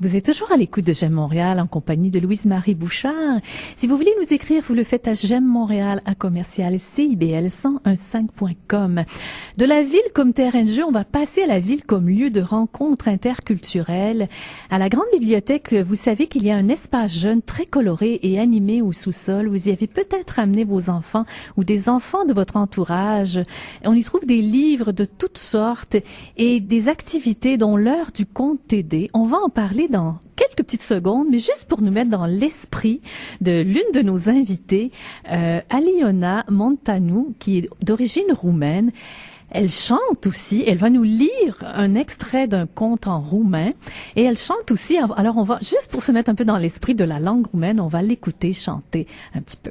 Vous êtes toujours à l'écoute de J'aime Montréal en compagnie de Louise-Marie Bouchard. Si vous voulez nous écrire, vous le faites à j'aime-montréal@cibl1015.com. De la ville comme terrain de jeu, on va passer à la ville comme lieu de rencontre interculturelle. À la Grande Bibliothèque, vous savez qu'il y a un espace jeune très coloré et animé au sous-sol. Vous y avez peut-être amené vos enfants ou des enfants de votre entourage. On y trouve des livres de toutes sortes et des activités dont l'heure du conte TD. On va en parler dans quelques petites secondes, mais juste pour nous mettre dans l'esprit de l'une de nos invitées, Aliona Montanu, qui est d'origine roumaine. Elle chante aussi, elle va nous lire un extrait d'un conte en roumain et elle chante aussi, alors on va, juste pour se mettre un peu dans l'esprit de la langue roumaine, on va l'écouter chanter un petit peu.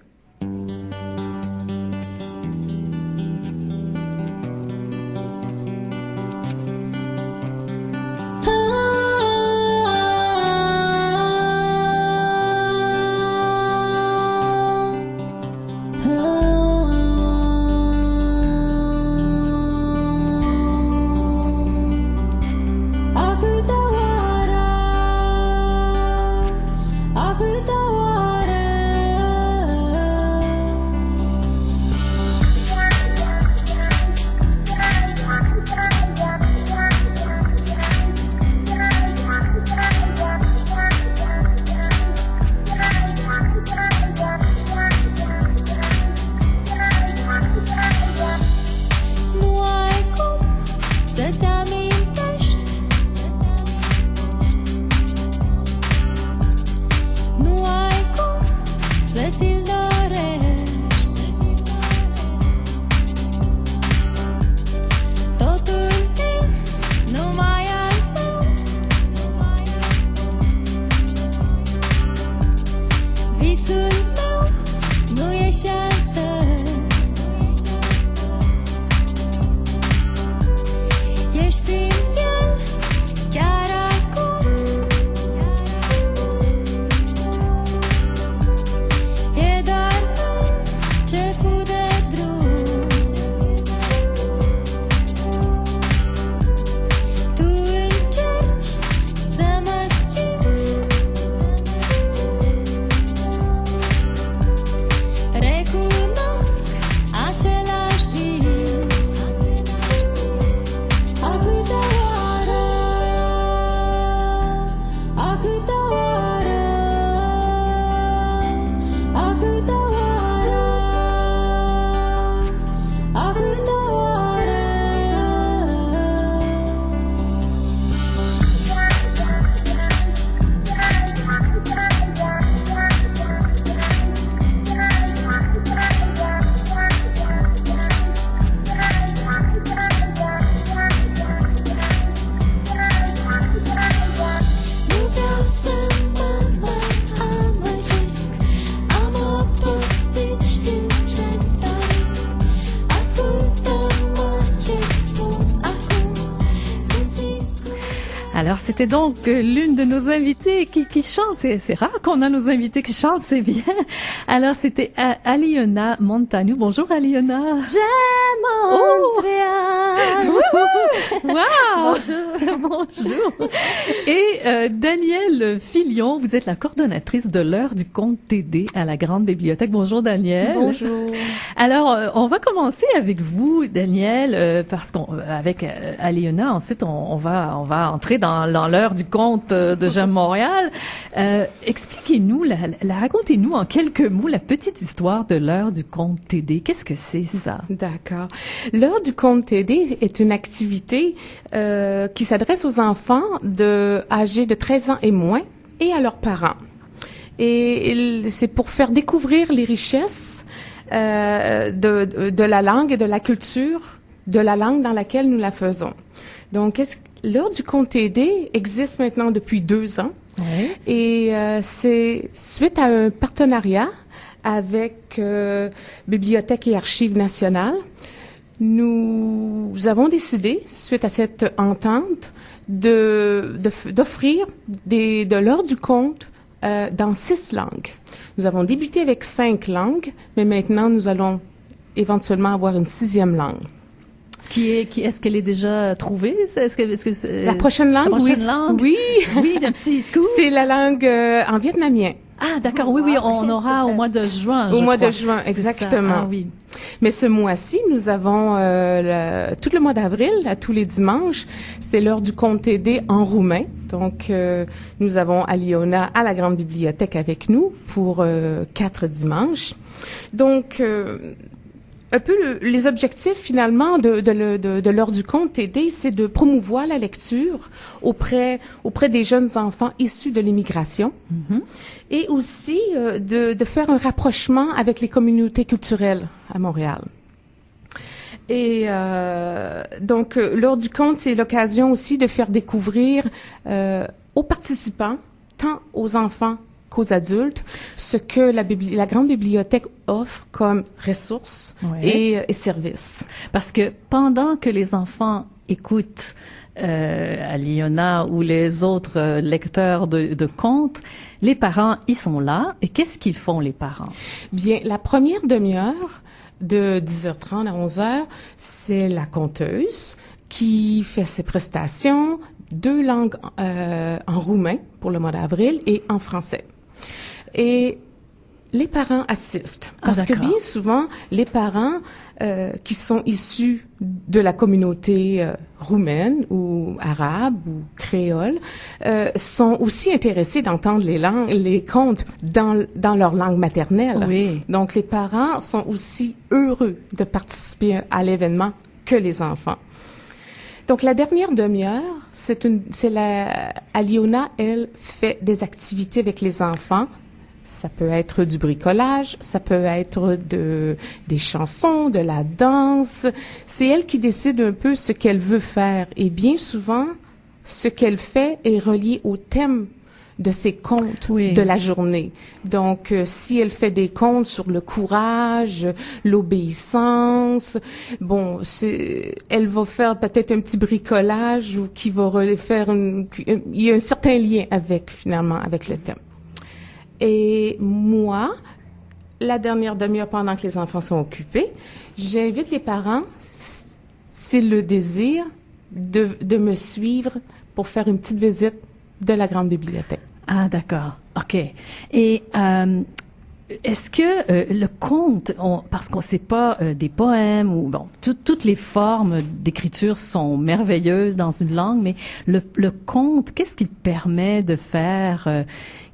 Alors, c'était donc l'une de nos invitées qui chante. C'est rare qu'on a nos invités qui chantent, c'est bien. Alors, c'était Aliona Montanu. Bonjour, Aliona. J'aime Montréal. Wow! Bonjour. Bonjour. Et Danielle Filion, vous êtes la coordonnatrice de l'heure du conte TD à la Grande Bibliothèque. Bonjour, Danielle. Bonjour. Alors, on va commencer avec vous, Danielle, parce qu'avec Aliona, ensuite, on va entrer dans l'heure du conte de J'aime Montréal. Expliquez-nous, racontez-nous en quelques mots la petite histoire de l'heure du conte TD. Qu'est-ce que c'est, ça? D'accord. L'heure du conte TD est une activité qui s'adresse aux enfants âgés de 13 ans et moins et à leurs parents. Et c'est pour faire découvrir les richesses de la langue et de la culture de la langue dans laquelle nous la faisons. Donc, l'heure du conte TD existe maintenant depuis 2 ans. Oui. Et c'est suite à un partenariat avec Bibliothèque et Archives nationales. Nous avons décidé, suite à cette entente, d'offrir de l'heure du conte dans 6 langues. Nous avons débuté avec 5 langues, mais maintenant nous allons éventuellement avoir une 6e langue. Est-ce qu'elle est déjà trouvée? La prochaine langue, la prochaine langue? Oui. Oui, un petit scoop. C'est la langue en vietnamien. Ah, d'accord. Oui, on aura au mois de juin. Au mois de juin, exactement. Ah, oui. Mais ce mois-ci, nous avons tout le mois d'avril, à tous les dimanches, c'est l'heure du conte TD en roumain. Donc, nous avons Aliona à la Grande Bibliothèque avec nous pour 4 dimanches. Donc, un peu les objectifs finalement de l'heure du conte TD, c'est de promouvoir la lecture auprès des jeunes enfants issus de l'immigration, et aussi de faire un rapprochement avec les communautés culturelles à Montréal. Et donc l'heure du conte, c'est l'occasion aussi de faire découvrir aux participants, tant aux enfants qu'aux adultes, ce que la Grande Bibliothèque offre comme ressources et services. Parce que pendant que les enfants écoutent Aliona ou les autres lecteurs de contes, les parents, ils sont là. Et qu'est-ce qu'ils font, les parents? Bien, la première demi-heure, de 10h30 à 11h, c'est la conteuse qui fait ses prestations, 2 langues en roumain pour le mois d'avril et en français. Et les parents assistent. Parce que bien souvent, les parents qui sont issus de la communauté roumaine ou arabe ou créole sont aussi intéressés d'entendre les contes dans leur langue maternelle. Oui. Donc, les parents sont aussi heureux de participer à l'événement que les enfants. Donc, la dernière demi-heure, Aliona, elle, fait des activités avec les enfants. Ça peut être du bricolage, ça peut être des chansons, de la danse. C'est elle qui décide un peu ce qu'elle veut faire. Et bien souvent, ce qu'elle fait est relié au thème de ses contes de la journée. Donc, si elle fait des contes sur le courage, l'obéissance, bon, elle va faire peut-être un petit bricolage ou qui va faire il y a un certain lien finalement, avec le thème. Et moi, la dernière demi-heure pendant que les enfants sont occupés, j'invite les parents, s'ils le désirent, de me suivre pour faire une petite visite de la Grande Bibliothèque. Ah, d'accord. OK. Et est-ce que le conte, parce qu'on sait pas des poèmes ou bon, toutes les formes d'écriture sont merveilleuses dans une langue, mais le conte, qu'est-ce qu'il permet de faire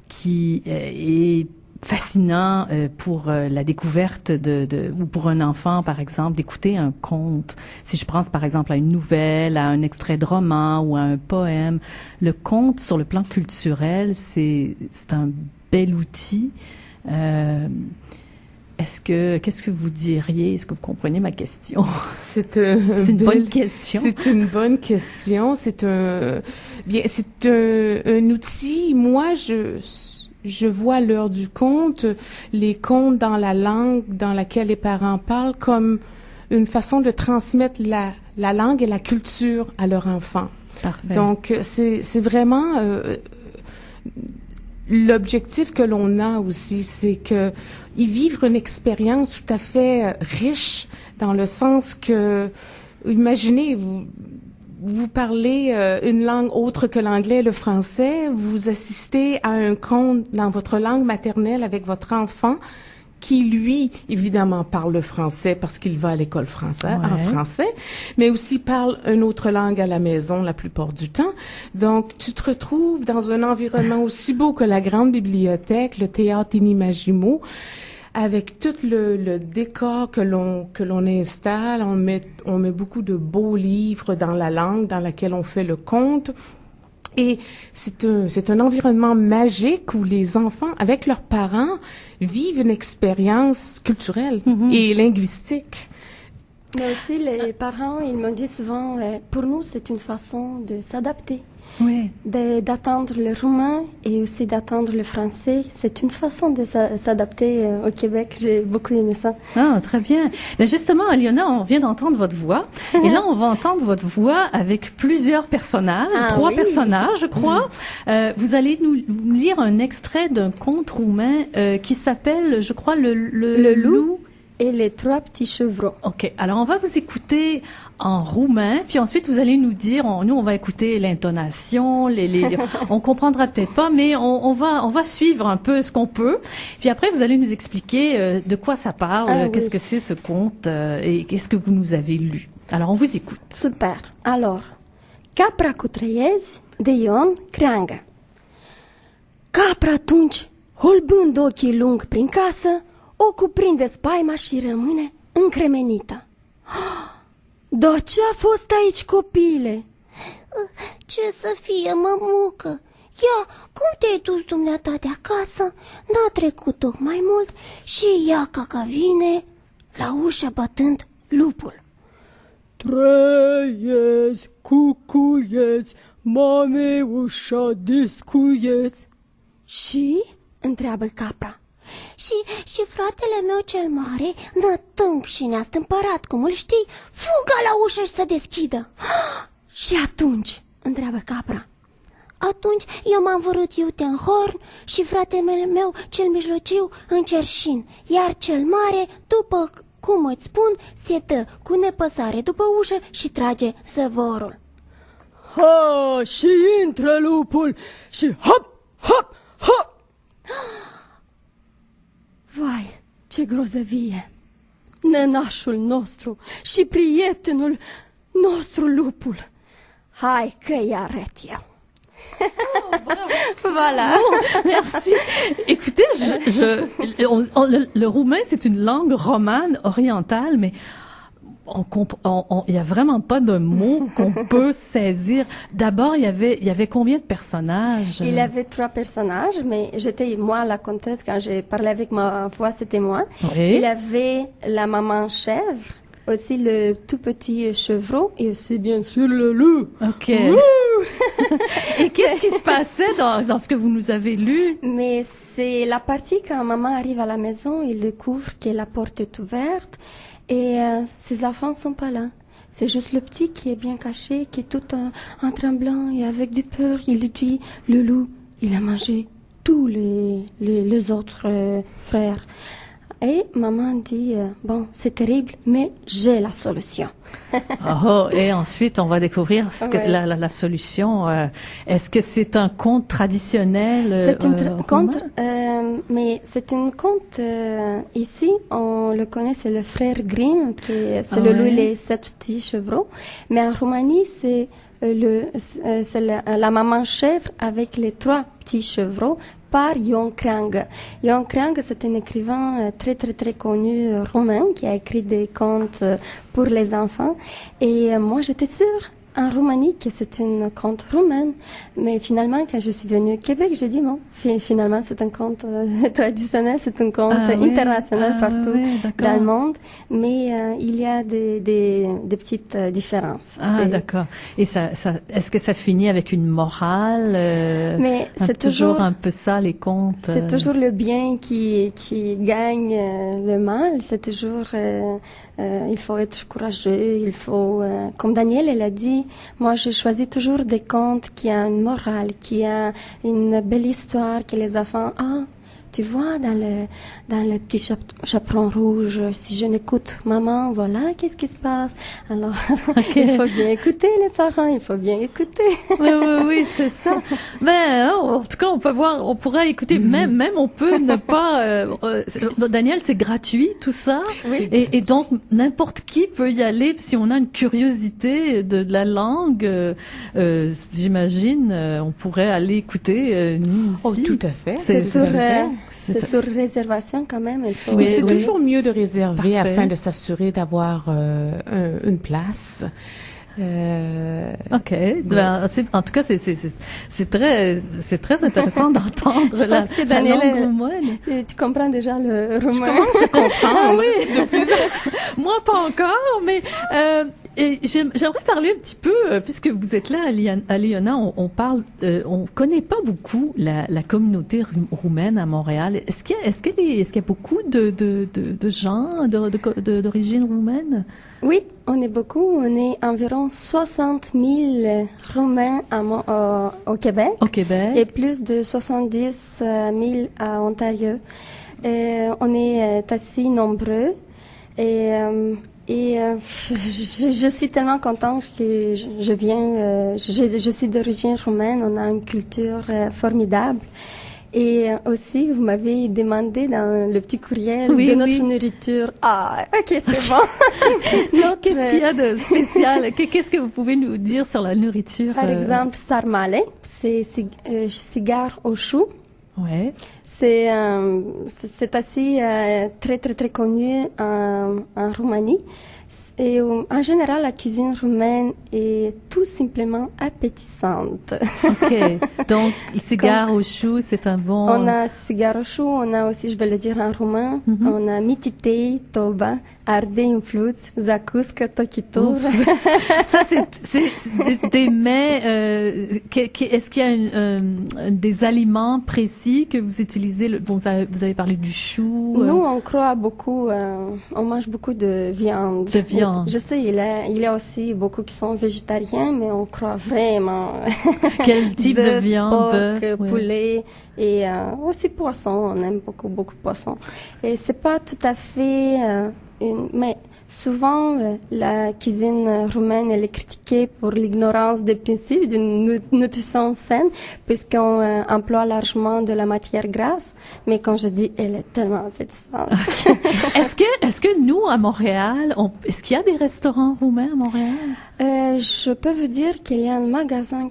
qui est fascinant pour la découverte ou pour un enfant, par exemple, d'écouter un conte. Si je pense, par exemple, à une nouvelle, à un extrait de roman ou à un poème, le conte, sur le plan culturel, c'est un bel outil. Qu'est-ce que vous diriez? Est-ce que vous comprenez ma question? C'est une bonne question. C'est une bonne question. C'est un outil. Moi, je vois l'heure du conte, les contes dans la langue dans laquelle les parents parlent comme une façon de transmettre la langue et la culture à leur enfant. Parfait. Donc, c'est vraiment l'objectif que l'on a aussi, c'est que ils vivent une expérience tout à fait riche dans le sens que, imaginez, vous parlez une langue autre que l'anglais, le français, vous assistez à un conte dans votre langue maternelle avec votre enfant qui, lui, évidemment, parle le français parce qu'il va à l'école française, en français, mais aussi parle une autre langue à la maison la plupart du temps. Donc, tu te retrouves dans un environnement aussi beau que la Grande Bibliothèque, le théâtre Inimagimo, avec tout le décor que l'on installe. On met beaucoup de beaux livres dans la langue dans laquelle on fait le conte. Et c'est un environnement magique où les enfants, avec leurs parents, vivent une expérience culturelle et linguistique Mais aussi, les parents, ils me disent souvent, pour nous, c'est une façon de s'adapter. Oui. D'attendre le roumain et aussi d'attendre le français. C'est une façon de s'adapter au Québec. J'ai beaucoup aimé ça. Ah, très bien. Mais justement, Aliona, on vient d'entendre votre voix. Et là, on va entendre votre voix avec plusieurs personnages, 3 personnages, je crois. Vous allez nous lire un extrait d'un conte roumain qui s'appelle, je crois, le loup et les 3 petits chevreaux. OK. Alors, on va vous écouter en roumain, puis ensuite, vous allez nous dire, nous, on va écouter l'intonation, on comprendra peut-être pas, mais on va suivre un peu ce qu'on peut. Puis après, vous allez nous expliquer de quoi ça parle, qu'est-ce que c'est ce conte, et qu'est-ce que vous nous avez lu. Alors, on vous écoute. Super. Alors, Capra cu trăiezi de Ion Creangă. Capra atunci, holbând ochii lung prin casă, o cuprinde spaima și rămâne încremenită. Dar ce-a fost aici, copile? Ce să fie, mămucă? Ia, cum te-ai dus dumneata de acasă? N-a trecut tocmai mult și iaca că vine la ușă bătând lupul. Trăiezi, cucuieți, mame ușa descuieți. Și? Întreabă capra. Și fratele meu cel mare, nătânc și neastâmpărat, cum îl știi, fugă la ușă și să deschidă. Și atunci? Întreabă capra. Atunci eu m-am vărât iute în horn și fratele meu cel mijlociu în cerșin, iar cel mare, după cum îți spun, se dă cu nepăsare după ușă și trage zăvorul. Ha, și intră lupul și hop, hop, hop! Vai, ce grozăvie! Nănașul nostru și prietenul nostru lupul. Hai că-i arăt eu. Voilà. Merci. Écoutez, le roumain, c'est une langue romane orientale, mais il y a vraiment pas de mots qu'on peut saisir. D'abord, il y avait combien de personnages? Il y avait 3 personnages, mais j'étais moi la conteuse quand j'ai parlé avec ma voix, c'était moi. Oui. Il y avait la maman chèvre, aussi le tout petit chevreau et aussi bien sûr le loup. OK. Et qu'est-ce qui se passait dans ce que vous nous avez lu? Mais c'est la partie quand maman arrive à la maison, il découvre que la porte est ouverte et ses enfants sont pas là. C'est juste le petit qui est bien caché, qui est tout en tremblant et avec du peur. Il lui dit, le loup, il a mangé tous les autres frères. Et maman dit, bon, c'est terrible, mais j'ai la solution. Et ensuite, on va découvrir la solution. Est-ce que c'est un conte traditionnel? C'est un conte, mais c'est un conte, ici, on le connaît, c'est le frère Grimm, c'est le loup et les 7 petits chevreaux. Mais en Roumanie, c'est la maman chèvre avec les 3 petits chevreaux par Ion Creangă. Ion Creangă, c'est un écrivain très très très connu roumain qui a écrit des contes pour les enfants. Et moi, j'étais sûre en Roumanie que c'est une conte roumaine. Mais finalement, quand je suis venue au Québec, j'ai dit bon, finalement, c'est un conte traditionnel, c'est un conte international partout dans le monde. Mais il y a des petites différences. Ah, d'accord. Et est-ce que ça finit avec une morale? Mais c'est toujours un peu ça, les contes. C'est toujours le bien qui gagne le mal. C'est toujours, il faut être courageux, il faut, comme Daniel, elle a dit, moi, je choisis toujours des contes qui ont une morale, qui ont une belle histoire, que les enfants, tu vois, dans le petit chaperon rouge, si je n'écoute maman, voilà, qu'est-ce qui se passe? Alors, il faut bien écouter les parents, il faut bien écouter. Oui, c'est ça. Ben, en tout cas, on pourrait écouter, même on peut ne pas, Daniel, c'est gratuit, tout ça. Oui. Et donc, n'importe qui peut y aller si on a une curiosité de la langue, j'imagine, on pourrait aller écouter, nous aussi. Oh, tout à fait. C'est sur réservation quand même. Oui, c'est toujours mieux de réserver afin de s'assurer d'avoir une place. OK. Ben, en tout cas, c'est très intéressant d'entendre la langue roumaine. Tu comprends déjà le roumain? Ah oui. Moi, pas encore, mais et j'aimerais parler un petit peu, puisque vous êtes là à Liona, on connaît pas beaucoup la communauté roumaine à Montréal. Est-ce qu'il y a beaucoup de gens d'origine roumaine? Oui, on est beaucoup. On est environ 60 000 Roumains au Québec. Au Québec. Et plus de 70 000 à Ontario. On est assez nombreux. Et je suis tellement contente que je viens. Je suis d'origine roumaine. On a une culture formidable. Et aussi, vous m'avez demandé dans le petit courriel de notre nourriture. Ah, ok, c'est bon. Qu'est-ce qu'il y a de spécial? Qu'est-ce que vous pouvez nous dire sur la nourriture? Par exemple, sarmale, c'est cigare au chou. Ouais. C'est assez très très très connu en Roumanie. Et en général, la cuisine roumaine est tout simplement appétissante. OK. Donc, le cigare au chou, c'est un bon... On a cigare au chou, on a aussi, je vais le dire en roumain, on a mititei, toba, ardei în fluț, zacuscă, tochitur. Ça, c'est des mets... est-ce qu'il y a des aliments précis que vous utilisez? Vous avez parlé du chou. Nous, on croit beaucoup, on mange beaucoup de viande. De viande. Je sais, il y a aussi beaucoup qui sont végétariens, mais on croit vraiment... Quel type de viande? Porc, poulet et aussi poisson. On aime beaucoup, beaucoup de poisson. Et c'est pas tout à fait... mais souvent, la cuisine roumaine, elle est critiquée pour l'ignorance des principes d'une nutrition saine, puisqu'on emploie largement de la matière grasse. Mais comme je dis, elle est tellement appétissante. Est-ce que nous, à Montréal, est-ce qu'il y a des restaurants roumains à Montréal? Je peux vous dire qu'il y a un magasin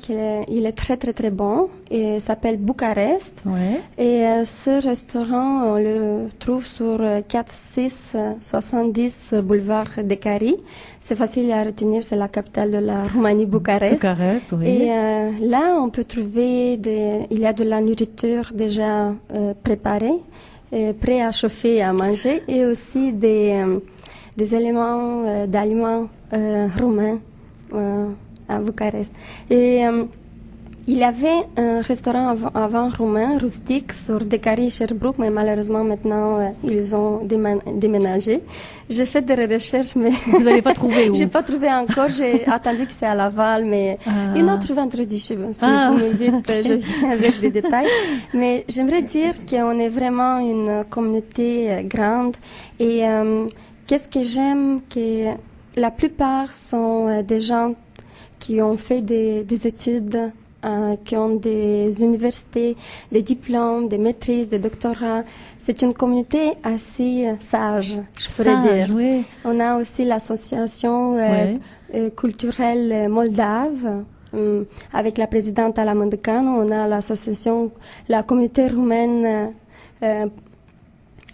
il est très très très bon et il s'appelle Bucarest. Ouais. Et ce restaurant, on le trouve sur 4670 boulevard de Cari. C'est facile à retenir, c'est la capitale de la Roumanie, Bucarest. Bucarest, oui. Et là, on peut trouver il y a de la nourriture déjà préparée, prêt à chauffer et à manger, et aussi des éléments d'aliments roumains à Bucarest. Et il y avait un restaurant avant roumain, rustique, sur Decari et Sherbrooke, mais malheureusement maintenant ils ont déménagé. J'ai fait des recherches, mais vous n'avez pas trouvé où? J'ai pas trouvé encore. J'ai attendu que c'est à Laval, mais une autre vendredi, si vous me dites, je viens avec des détails. Mais j'aimerais dire qu'on est vraiment une communauté grande et qu'est-ce que j'aime, que la plupart sont des gens qui ont fait des études, qui ont des universités, des diplômes, des maîtrises, des doctorats. C'est une communauté assez sage, je pourrais dire. Oui. On a aussi l'association culturelle moldave. Avec la présidente Ala Mândăcanu, on a l'association, la communauté roumaine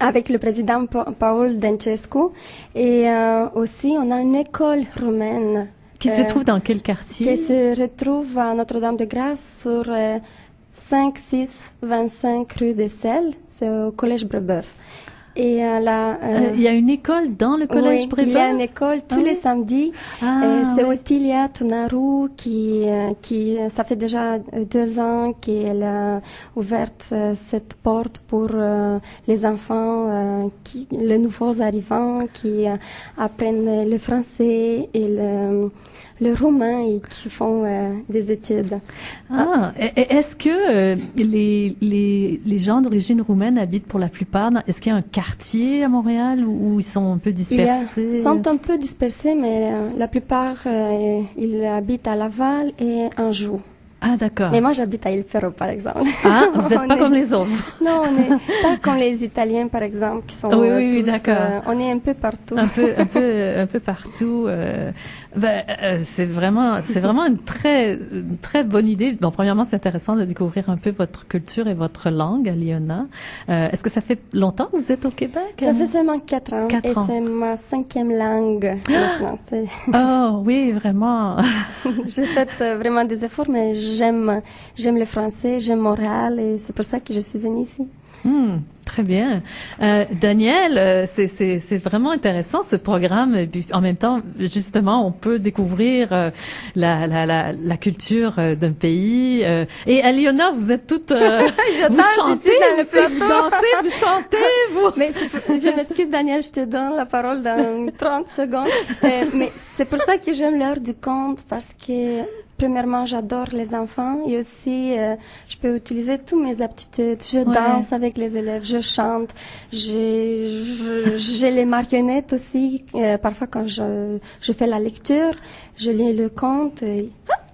avec le président Paul Dencescu. Et aussi, on a une école roumaine. Qui se trouve dans quel quartier? Qui se retrouve à Notre-Dame-de-Grâce sur 5-6-25 rue des Selles. C'est au Collège Brébeuf. Et il y a une école dans le Collège Brébeuf? Il y a une école tous les samedis. C'est Otilia Tunaru qui, ça fait déjà 2 ans qu'elle a ouvert cette porte pour les enfants, les nouveaux arrivants qui apprennent le français et le roumain et qui font des études. Est-ce que les gens d'origine roumaine habitent pour la plupart est-ce qu'il y a un quartier à Montréal où ils sont un peu dispersés? Ils sont un peu dispersés, mais la plupart ils habitent à Laval et Anjou. Ah, d'accord. Mais moi, j'habite à Il Perro, par exemple. Ah, vous n'êtes pas est- comme les autres. Non, on n'est pas comme les Italiens, par exemple, qui sont Oui, tous, d'accord. on est un peu partout. Un peu partout. C'est vraiment une très bonne idée. Bon, premièrement, c'est intéressant de découvrir un peu votre culture et votre langue, Aliona. Est-ce que ça fait longtemps que vous êtes au Québec? Ça fait seulement 4 ans. 4 et ans. c'est ma 5e langue, le français. Oh, oui, vraiment. J'ai fait vraiment des efforts, mais j'aime le français, j'aime Montréal et c'est pour ça que je suis venue ici. Très bien. Daniel, c'est vraiment intéressant ce programme. Et puis, en même temps, justement, on peut découvrir la culture d'un pays. Et Aliona, vous êtes toutes... vous chantez, vous dansez, vous chantez, vous... Mais je m'excuse, Daniel, je te donne la parole dans 30 secondes. Mais c'est pour ça que j'aime l'heure du conte, parce que... Premièrement, j'adore les enfants et aussi, je peux utiliser toutes mes aptitudes. Je danse avec les élèves, je chante, j'ai les marionnettes aussi. Parfois, quand je fais la lecture, je lis le conte et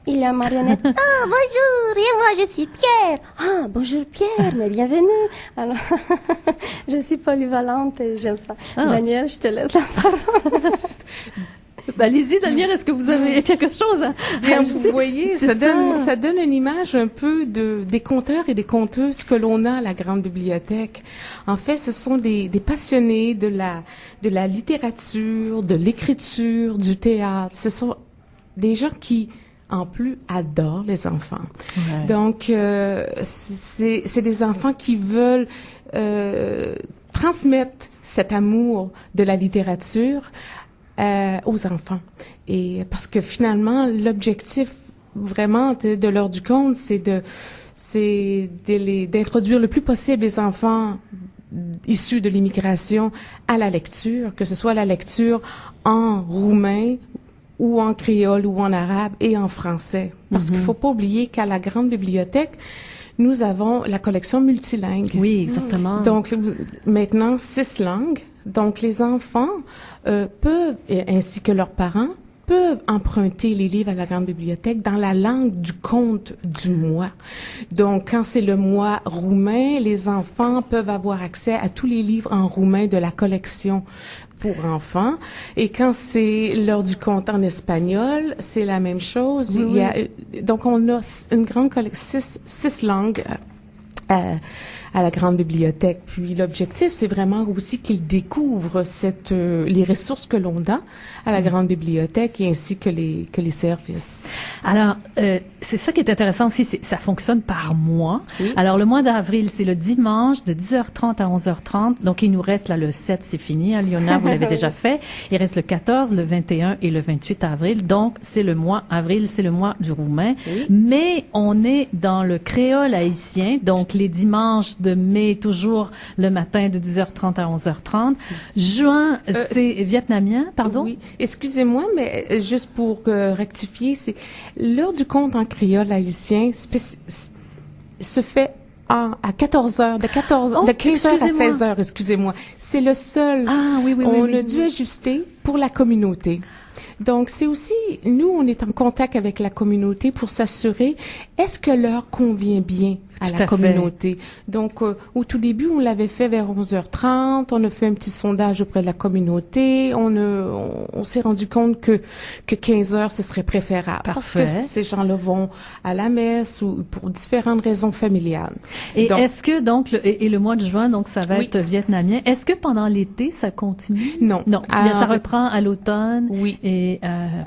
il y a une marionnette. Ah, bonjour, et moi je suis Pierre. Ah, bonjour Pierre, mais bienvenue. Alors, je suis polyvalente et j'aime ça. Daniel, je te laisse la parole. Allez-y, Daniel, est-ce que vous avez quelque chose à ajouter? Vous voyez, ça donne une image un peu des conteurs et des conteuses que l'on a à la Grande Bibliothèque. En fait, ce sont des passionnés de la littérature, de l'écriture, du théâtre. Ce sont des gens qui, en plus, adorent les enfants. Ouais. Donc, c'est des enfants qui veulent transmettre cet amour de la littérature aux enfants. Et parce que finalement, l'objectif vraiment de l'heure du conte, c'est d'introduire le plus possible les enfants issus de l'immigration à la lecture, que ce soit la lecture en roumain ou en créole ou en arabe et en français. Parce qu'il faut pas oublier qu'à la Grande Bibliothèque, nous avons la collection multilingue. Oui, exactement. Donc, maintenant, 6 langues. Donc, les enfants peuvent, ainsi que leurs parents, peuvent emprunter les livres à la Grande Bibliothèque dans la langue du conte du mois. Donc, quand c'est le mois roumain, les enfants peuvent avoir accès à tous les livres en roumain de la collection pour enfants. Et quand c'est l'heure du conte en espagnol, c'est la même chose. Oui, Il y a, donc, on a une grande collection, 6 langues à la Grande Bibliothèque. Puis l'objectif, c'est vraiment aussi qu'ils découvrent les ressources que l'on a à la Grande Bibliothèque et ainsi que les services. Alors, c'est ça qui est intéressant aussi, ça fonctionne par mois. Oui. Alors, le mois d'avril, c'est le dimanche de 10h30 à 11h30. Donc, il nous reste là le 7, c'est fini. Hein, Liona, vous l'avez déjà fait. Il reste le 14, le 21 et le 28 avril. Donc, c'est le mois avril, c'est le mois du roumain. Oui. Mais on est dans le créole haïtien. Donc, les dimanches de mai, toujours le matin de 10h30 à 11h30. Juin, c'est vietnamien, pardon? Oui. Excusez-moi, mais juste pour rectifier, c'est l'heure du conte en créole haïtien se fait à 14 heures, de 15 heures à 16 heures, excusez-moi. C'est le seul. Ah, oui, oui, on oui, a dû ajuster pour la communauté. Donc, c'est aussi, nous, on est en contact avec la communauté pour s'assurer, est-ce que l'heure convient bien à Tout la à communauté? Donc, au tout début, on l'avait fait vers 11h30, on a fait un petit sondage auprès de la communauté, on s'est rendu compte que 15 heures, ce serait préférable. Parfait. Parce que ces gens-là vont à la messe ou pour différentes raisons familiales. Et Donc, est-ce que donc le mois de juin, donc ça va Oui. être vietnamien. Est-ce que pendant l'été ça continue? Non. Non. Ah, Bien, ça reprend à l'automne. Oui. Et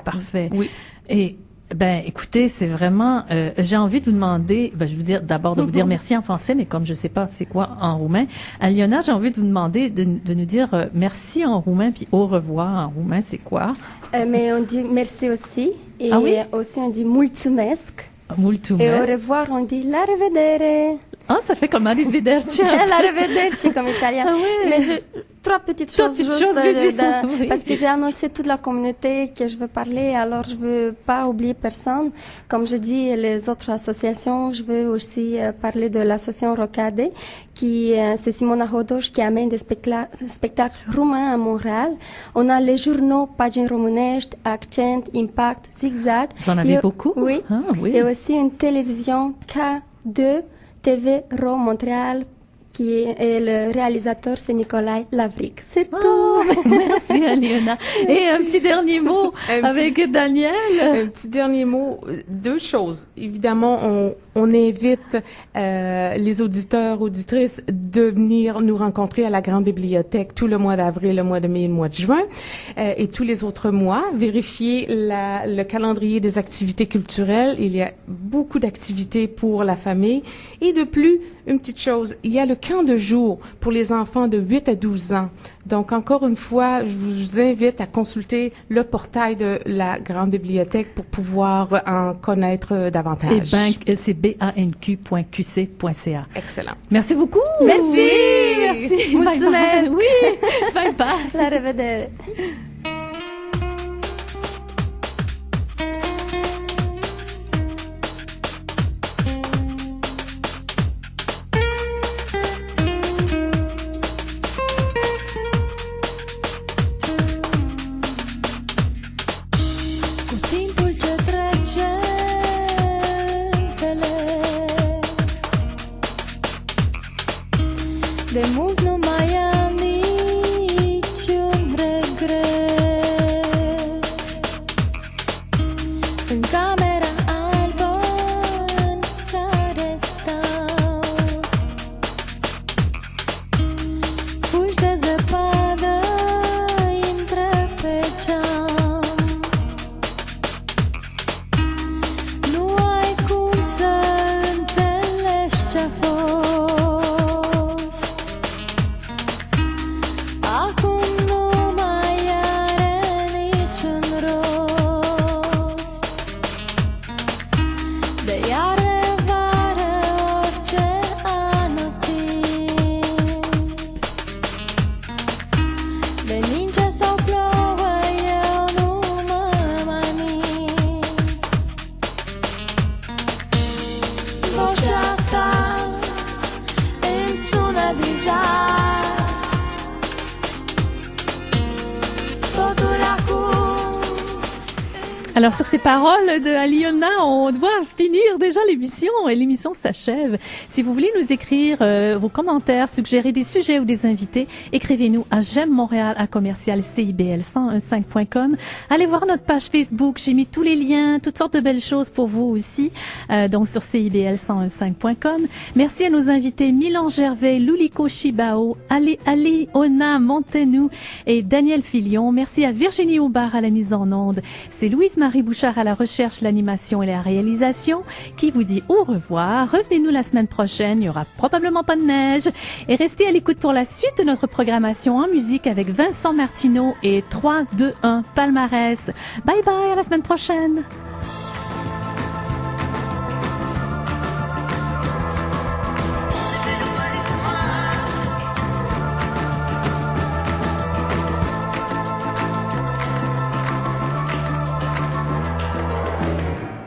parfait. Oui. Et ben écoutez, c'est vraiment. J'ai envie de vous demander. Ben, je vais vous dire d'abord de vous dire merci en français, mais comme je sais pas c'est quoi en roumain, Aliona, j'ai envie de vous demander de nous dire merci en roumain puis au revoir en roumain, c'est quoi? Mais on dit merci aussi. Et Ah oui? aussi on dit mulțumesc. Mulțumesc. Et au revoir, on dit la revedere. Ah, ça fait comme arrivederci. La revedere comme italien. Ah ouais. Mais trois petites choses petites juste choses, vite, vite. Oui. parce que j'ai annoncé toute la communauté que je veux parler, alors je veux pas oublier personne. Comme je dis, les autres associations, je veux aussi parler de l'association Rocade, c'est Simona Hodoș qui amène des spectacles roumains à Montréal. On a les journaux Pagini Românești, Accent, Impact, Zigzag. Vous en avez beaucoup? Oui. Ah, oui. Et aussi une télévision K2 TV Ro Montréal, et le réalisateur, c'est Nicolai Lavric. C'est tout. Merci, Aliona. Et un petit dernier mot avec Daniel. Un petit dernier mot. 2 choses. Évidemment, on invite les auditeurs, auditrices de venir nous rencontrer à la Grande Bibliothèque tout le mois d'avril, le mois de mai et le mois de juin, et tous les autres mois. Vérifier le calendrier des activités culturelles. Il y a beaucoup d'activités pour la famille. Et de plus, une petite chose, il y a le camp de jour pour les enfants de 8 à 12 ans. Donc, encore une fois, je vous invite à consulter le portail de la Grande Bibliothèque pour pouvoir en connaître davantage. Et c'est banq.qc.ca. Excellent. Merci beaucoup. Merci. Merci. Mulțumesc. Oui. Bye bye. La revedere. De mult nu mai am niciun regret. În camera albă în care stau, fulgi de zăpadă intră pe geam. Nu ai cum să înțelegi ce-a fost. Acum nu mai are niciun rost. De iară, vară, orice anotimp, de ninge sau plouă, eu nu mă mai mint. Vocea ta îmi sună bizar. Alors, sur ces paroles de Aliona, on doit finir déjà l'émission et l'émission s'achève. Si vous voulez nous écrire vos commentaires, suggérer des sujets ou des invités, écrivez-nous à j'aime-montréal@cibl1015.com. Allez voir notre page Facebook. J'ai mis tous les liens, toutes sortes de belles choses pour vous aussi, donc sur cibl1015.com. Merci à nos invités Milan Gervais, Luliko Shibao, Aliona Montenou et Daniel Filion. Merci à Virginie Aubard à la mise en onde. C'est Louise Marie Bouchard à la recherche, l'animation et la réalisation qui vous dit au revoir. Revenez-nous la semaine prochaine, il y aura probablement pas de neige. Et restez à l'écoute pour la suite de notre programmation en musique avec Vincent Martineau et 3, 2, 1 Palmarès. Bye bye, à la semaine prochaine.